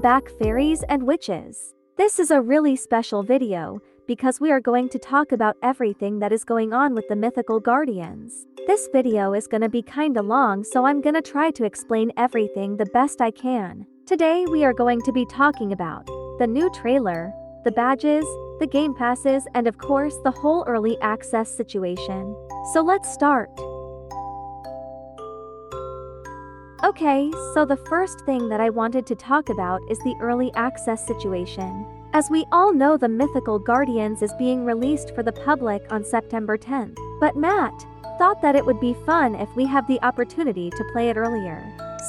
back, fairies and witches. This is a really special video, because we are going to talk about everything that is going on with the mythical guardians. This video is gonna be kinda long, so I'm gonna try to explain everything the best I can. Today we are going to be talking about the new trailer, the badges, the game passes, and of course the whole early access situation. So let's start. Okay, so the first thing that I wanted to talk about is the early access situation. As we all know, the Mythical Guardians is being released for the public on September 10th. But Matt thought that it would be fun if we have the opportunity to play it earlier.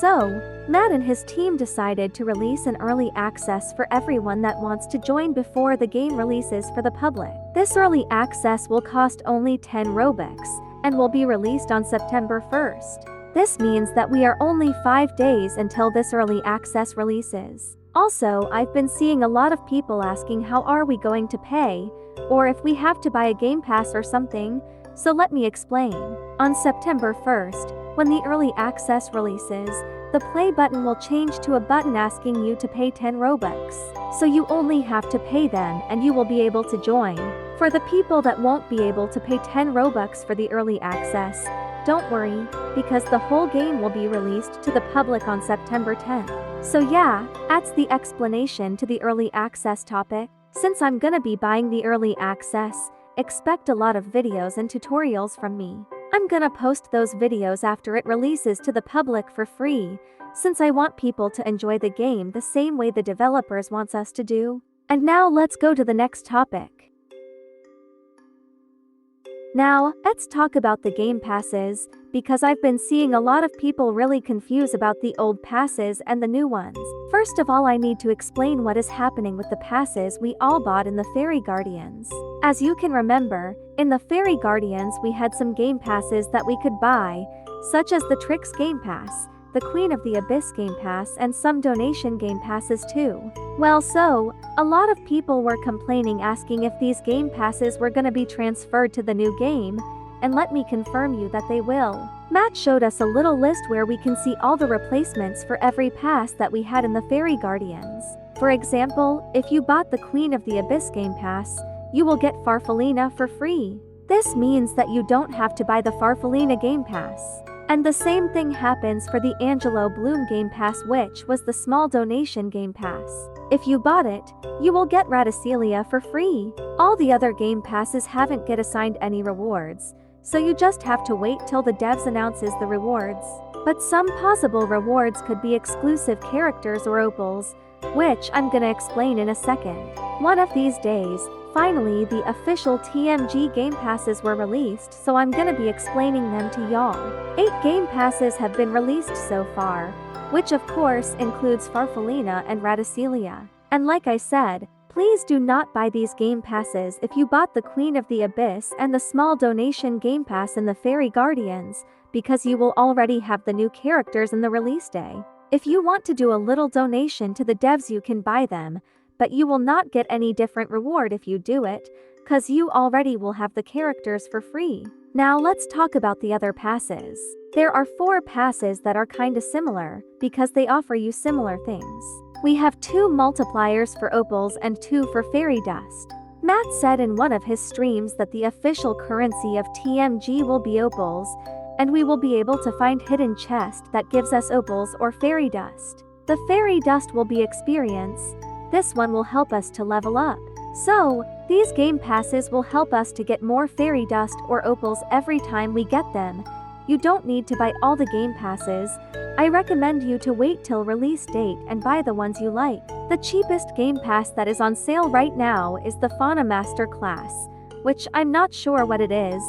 So, Matt and his team decided to release an early access for everyone that wants to join before the game releases for the public. This early access will cost only 10 Robux and will be released on September 1st. This means that we are only 5 days until this early access releases. Also, I've been seeing a lot of people asking how are we going to pay, or if we have to buy a game pass or something, so let me explain. On September 1st, when the early access releases, the play button will change to a button asking you to pay 10 Robux. So you only have to pay them and you will be able to join. For the people that won't be able to pay 10 Robux for the early access, don't worry, because the whole game will be released to the public on September 10th. So yeah, that's the explanation to the early access topic. Since I'm gonna be buying the early access, expect a lot of videos and tutorials from me. I'm gonna post those videos after it releases to the public for free, since I want people to enjoy the game the same way the developers wants us to do. And now let's go to the next topic. Now, let's talk about the game passes, because I've been seeing a lot of people really confused about the old passes and the new ones. First of all, I need to explain what is happening with the passes we all bought in the Fairy Guardians. As you can remember, in the Fairy Guardians we had some game passes that we could buy, such as the Tricks Game Pass, the Queen of the Abyss Game Pass, and some donation game passes too. Well, so, a lot of people were complaining asking if these game passes were gonna be transferred to the new game, and let me confirm you that they will. Matt showed us a little list where we can see all the replacements for every pass that we had in the Fairy Guardians. For example, if you bought the Queen of the Abyss Game Pass, you will get Farfalina for free. This means that you don't have to buy the Farfalina Game Pass. And the same thing happens for the Angelo Bloom Game Pass, which was the small donation game pass. If you bought it, you will get Radicelia for free. All the other game passes haven't get assigned any rewards, so you just have to wait till the devs announces the rewards. But some possible rewards could be exclusive characters or opals, which I'm gonna explain in a second. One of these days, finally the official TMG game passes were released, so I'm gonna be explaining them to y'all. 8 game passes have been released so far, which of course includes Farfalina and Radicelia. And like I said, please do not buy these game passes if you bought the Queen of the Abyss and the small donation game pass in the Fairy Guardians, because you will already have the new characters in the release day. If you want to do a little donation to the devs, you can buy them, but you will not get any different reward if you do it, cause you already will have the characters for free. Now let's talk about the other passes. There are 4 passes that are kinda similar, because they offer you similar things. We have 2 multipliers for opals and 2 for fairy dust. Matt said in one of his streams that the official currency of TMG will be opals, and we will be able to find hidden chest that gives us opals or fairy dust. The fairy dust will be experience. This one will help us to level up. So, these game passes will help us to get more fairy dust or opals every time we get them. You don't need to buy all the game passes. I recommend you to wait till release date and buy the ones you like. The cheapest game pass that is on sale right now is the Fauna Master class, which I'm not sure what it is,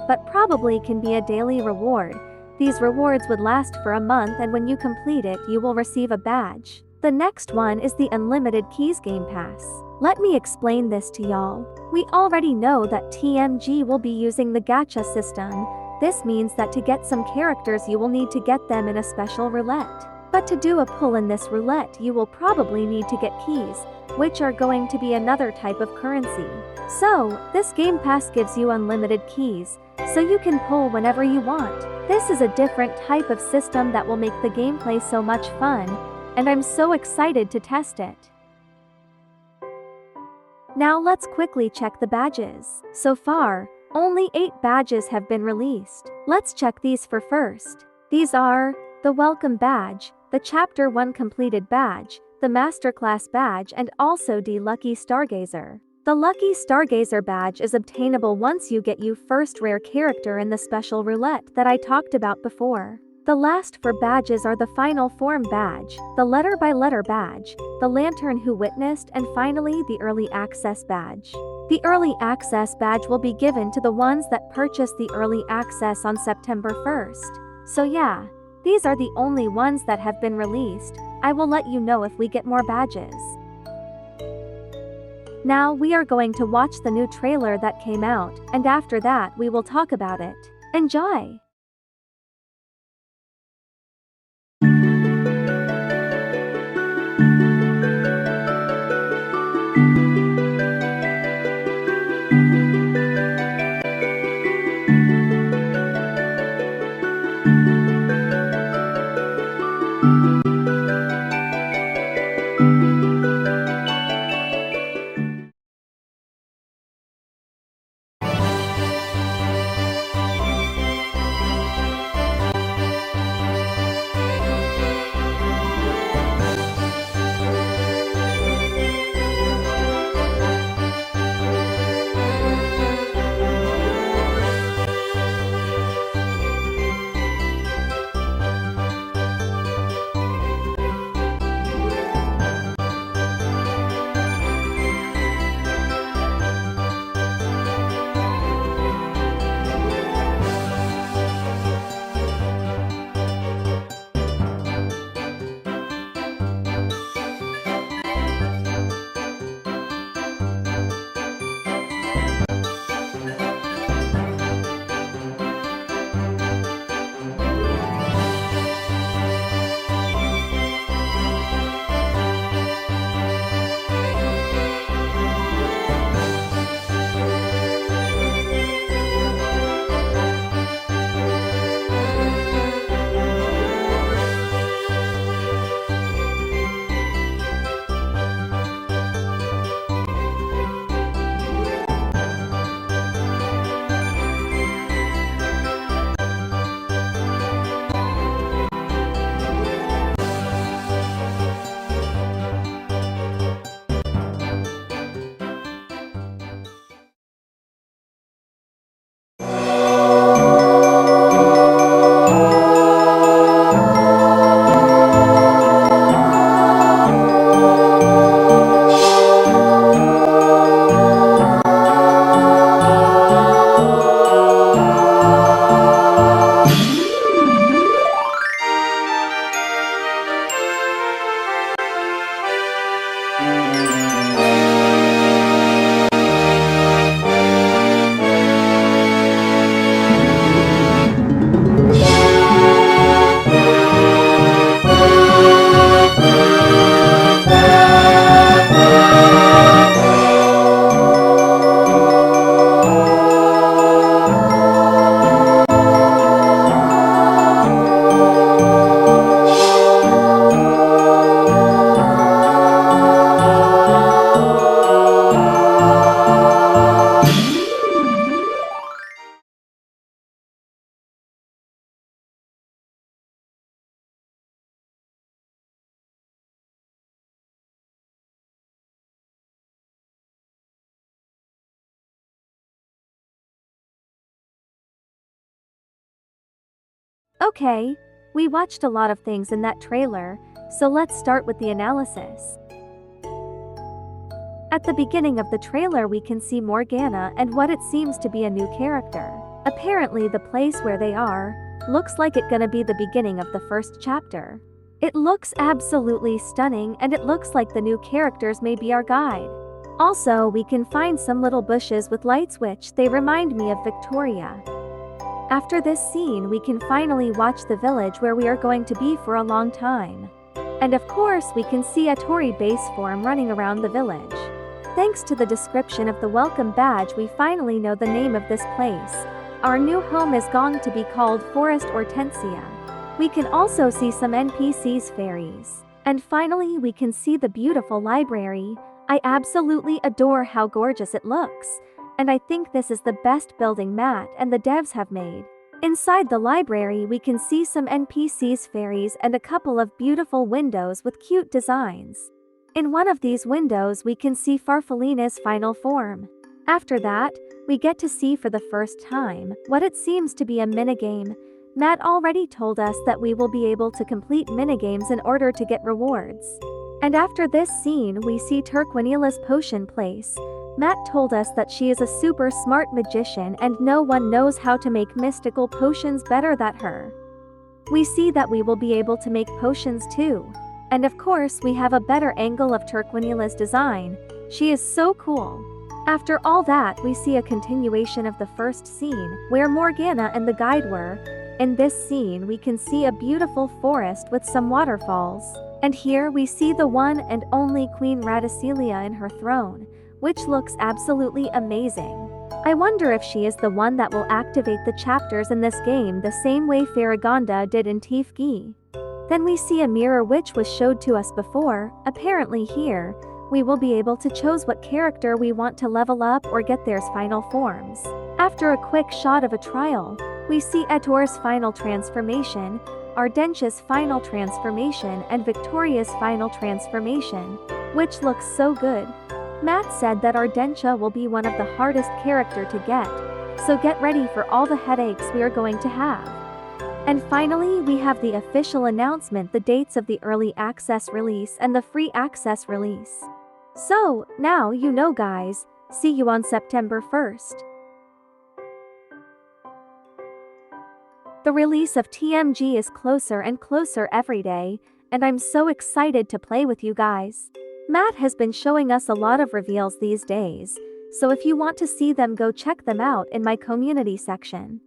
but probably can be a daily reward. These rewards would last for a month, and when you complete it you will receive a badge. The next one is the Unlimited Keys Game Pass. Let me explain this to y'all. We already know that TMG will be using the gacha system. This means that to get some characters you will need to get them in a special roulette. But to do a pull in this roulette you will probably need to get keys, which are going to be another type of currency. So, this game pass gives you unlimited keys, so you can pull whenever you want. This is a different type of system that will make the gameplay so much fun, and I'm so excited to test it. Now let's quickly check the badges. So far, only 8 badges have been released. Let's check these for first. These are the Welcome Badge, the Chapter 1 Completed Badge, the Masterclass Badge, and also the Lucky Stargazer. The Lucky Stargazer badge is obtainable once you get your first rare character in the special roulette that I talked about before. The last 4 badges are the Final Form badge, the Letter by Letter badge, the Lantern Who Witnessed, and finally the Early Access badge. The Early Access badge will be given to the ones that purchase the Early Access on September 1st. So yeah, these are the only ones that have been released. I will let you know if we get more badges. Now we are going to watch the new trailer that came out, and after that we will talk about it. Enjoy! Okay, we watched a lot of things in that trailer, so let's start with the analysis. At the beginning of the trailer we can see Morgana and what it seems to be a new character. Apparently the place where they are looks like it gonna be the beginning of the first chapter. It looks absolutely stunning, and it looks like the new characters may be our guide. Also, we can find some little bushes with lights which they remind me of Victoria. After this scene we can finally watch the village where we are going to be for a long time. And of course we can see a Tori base form running around the village. Thanks to the description of the welcome badge we finally know the name of this place. Our new home is going to be called Forest Hortensia. We can also see some NPCs fairies. And finally we can see the beautiful library. I absolutely adore how gorgeous it looks, and I think this is the best building Matt and the devs have made. Inside the library we can see some NPCs, fairies, and a couple of beautiful windows with cute designs. In one of these windows we can see Farfalina's final form. After that, we get to see for the first time what it seems to be a minigame. Matt already told us that we will be able to complete minigames in order to get rewards. And after this scene we see Turquinila's potion place. Matt told us that she is a super smart magician and no one knows how to make mystical potions better than her. We see that we will be able to make potions too. And of course we have a better angle of Turquinila's design. She is so cool. After all that we see a continuation of the first scene, where Morgana and the guide were. In this scene we can see a beautiful forest with some waterfalls. And here we see the one and only Queen Radicilia in her throne, which looks absolutely amazing. I wonder if she is the one that will activate the chapters in this game the same way Faragonda did in Tifgi. Then we see a mirror which was showed to us before. Apparently here, we will be able to choose what character we want to level up or get their final forms. After a quick shot of a trial, we see Etor's final transformation, Ardentia's final transformation, and Victoria's final transformation, which looks so good. Matt said that Ardentia will be one of the hardest character to get, so get ready for all the headaches we are going to have. And finally we have the official announcement, the dates of the early access release and the free access release. So, now you know guys, see you on September 1st. The release of TMG is closer and closer every day, and I'm so excited to play with you guys. Matt has been showing us a lot of reveals these days, so if you want to see them go check them out in my community section.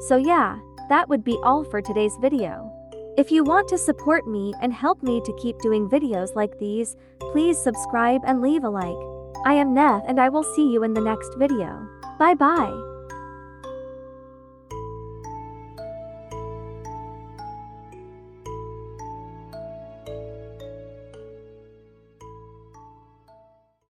So yeah, that would be all for today's video. If you want to support me and help me to keep doing videos like these, please subscribe and leave a like. I am Neth and I will see you in the next video. Bye bye.